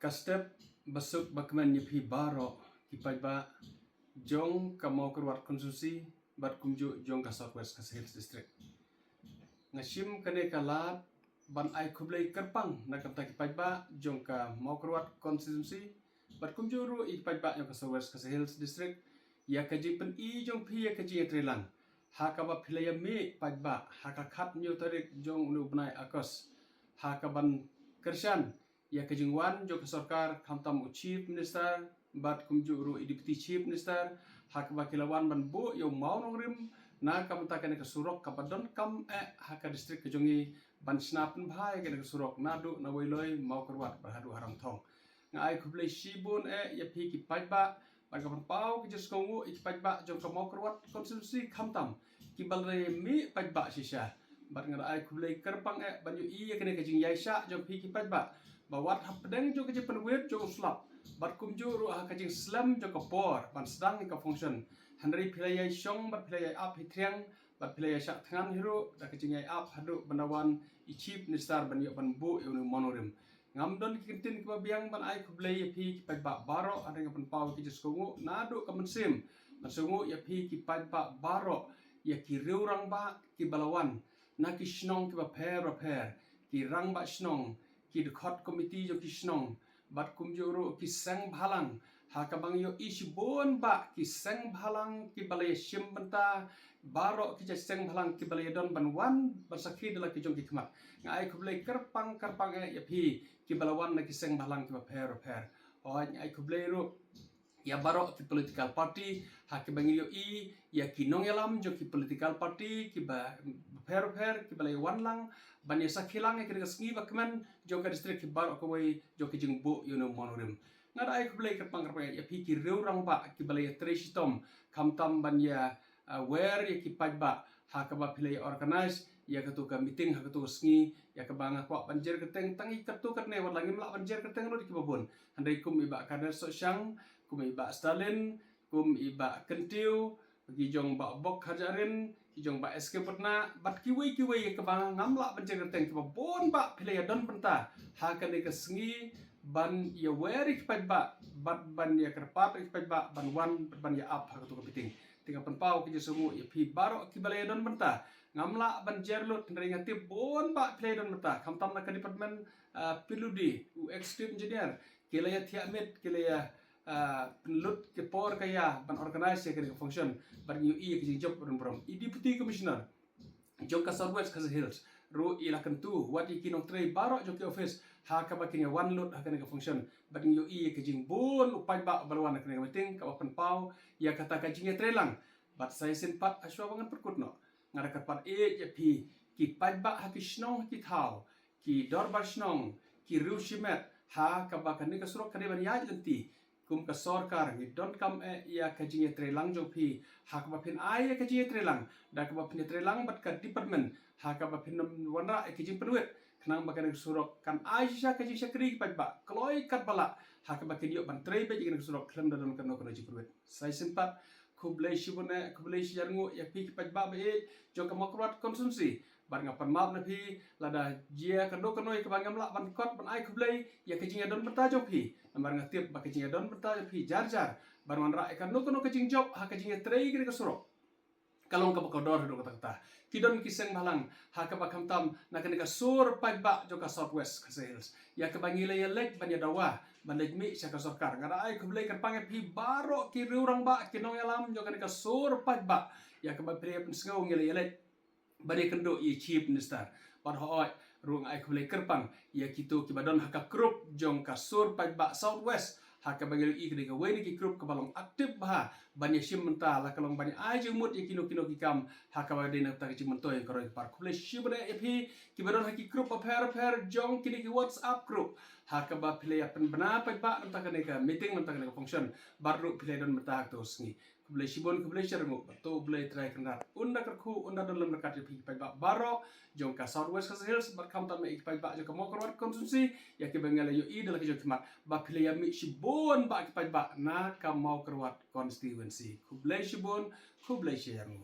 Kastep besuk bakman nyepi baro kipai ba jong kamau kerwat konsumsi bat kumju jong ka Southwest ka Hills District. Ngashim kane kalat ban ai kublai kerpang na kata kipai ba jong ka mau kerwat konsumsi bat kumju ru ipai ba jong ka Southwest ka Hills District ya kaji pen i jong pi ya kaji trelang ha ka ba pilaya me pai ba ha ka khat nyu tarik jong unu benai akos ha ka ban kershan ya kejingwan jo kesorkar kamtam chief minister bat kumju ru deputy chief minister hak bakilawan ban bo yo mau nongrim na kam ta kene kesurok kapadon kam haka distrik kejongi ban snapen bhai kene kesurok nadu na woiloi mau kerwat berhadu harang thong ngai kublai shibun ya pi ki pajba ban kapan pau ki jeskongu ik pajba jong ka mau kerwat konsumsi kamtam ki balre mi pajba shisha bat ngai kublai kerpang ban yo i kene kejing yaisha jong pi ki pajba bawat hapdeng jo kaje penwet jo slap bat kumju ru ha kaje slam jo kapor ban sedang ka function handri pilai shong bat pilai up hitriang bat pilai syak thangan hiru da kaje ngai up hadu banawan i chief minister ban yo ban bu yo monorim ngamdon kintin ka biang ban ai kublai pi ki ba baro ada ngapan pau ki jeskongu nadu ka mensim masungu ya pi ki ba baro ya ki riurang ba ki balawan na ki snong ki ba per ki rang ba snong ki dekhot komiti jo kisnong bat kumjo ro ki sang bhalang ha ka bang yo ish bon ba ki sang bhalang ki balay shim banta baro ki sang bhalang ki balay don banwan basakhi dala ki jong ki khmat ngai khublai karpang ya phi ki balawan na ki sang bhalang ki ba per oi ngai khublai ro ya baro ki political party ha ki bang yo I ya ki nong yalam jo ki political party ki ba per ki balay wanlang ban ya sakhilang ki sngi bakman jo ka district ki baro ko wai jo ki jing bu you know monorim ngadai ko blai kapang ya pi ki reurang ba ki balay treshitom kamtam ban ya where ya ki pajba ha ka ba pilai organize ya ka tu ka meeting ha ka tu sngi ya ka banga kwa banjer keteng tangi katu katne walangi mla banjer keteng ro di ki babon handai kum iba kader so syang kum iba Stalin kum iba kentiu gi jong ba bok hajarin gi jong ba SK Putna bat kiwi ka banga ngamla banjer keteng ki babon ba pilai don penta ha ka ne ka sngi ban ya where ki pajba bat ban ya kerpat ki pajba ban wan ban ya up ha ka tu ka meeting tinggal penpau ki jesumu ya pi baro ki balai don benta ngamla ban jerlut ndringa tip bon ba play don benta kamtam na ka department piludi executive engineer kila ya thiamit kila ya penlut ke por kaya ban organize ya ke function ban yu I ki job brom I deputy commissioner jong ka Southwest ka Hills ru ila kentu wat ikinong tray baro jong ki office ha ka bakinya one load ha ka function ban yu I ke jing bon upai ba balwan ka meeting ka open pau ya kata ka jing trelang bat sai sin pat aswa bangan perkutno ngara ka pat ya pi ki pai ba ha ki snong ki thau ki dorbar snong ki ru shimet ha ka bakan ni ka surok ka ban ya lenti kum ka sorkar ni don't come ya ka jing trelang jong pi ha ka bapin ai ka jing trelang da ka bapin trelang bat ka department ha ka bapin wanra ki jing penwet kenang bakan surok kan Aisyah ka jing sakri pai ba kloi kat bala ha ka bakin yo ban trei be jing surok klem dan kan no jing penwet sai sempat kublai shibune kublai sharngu ya pi pai ba be jong ka makrat konsumsi bar ngapan map na pi lada jia kando kanoi ka bangam la ban kot ban ai kublai ya ka jing don beta jong pi bar ngatip ba ka jing don beta pi jar bar man ra kan no ka jing job ha ka jing trei ki ka surok kalong ka bakodor do kata kidon kiseng malang ha ka bakam tam na ka sur pai ba jo ka Southwest ka Hills ya ka bangila ya lek ban ya dawa ban lek mi sya ka sorkar ngara ai kublai ka pange pi baro ki riurang ba kinong yalam jo ka sur pai ba ya ka ba pre pensngau ngila ya lek bari kendo I chief minister par hoi ruang ai kublai kerpang ya kitu ki badon haka group jong ka sur pai ba Southwest haka bagil I kene ka weni ki group ka balong aktif bah banya shim menta la kalong banya ai jumut ya kino kikam haka bagil na ta ki mentoy karo par kublai shibne epi ki badon haki group per jong kini ki WhatsApp group haka ba play pen bana pai ba nta kene ka meeting nta kene ka function baru play don meta to sngi kublai shibon kublai sharngu to blai trai kandat unda kerku unda dalam dekat pi pai ba baro jong ka Southwest Hills berkam tam pai ba jong mo kerwat konsumsi ya ke bengala yo i dalam kejok kemat ba pilih mi shibon ba pai ba na ka mau kerwat constituency kublai shibon kublai sharngu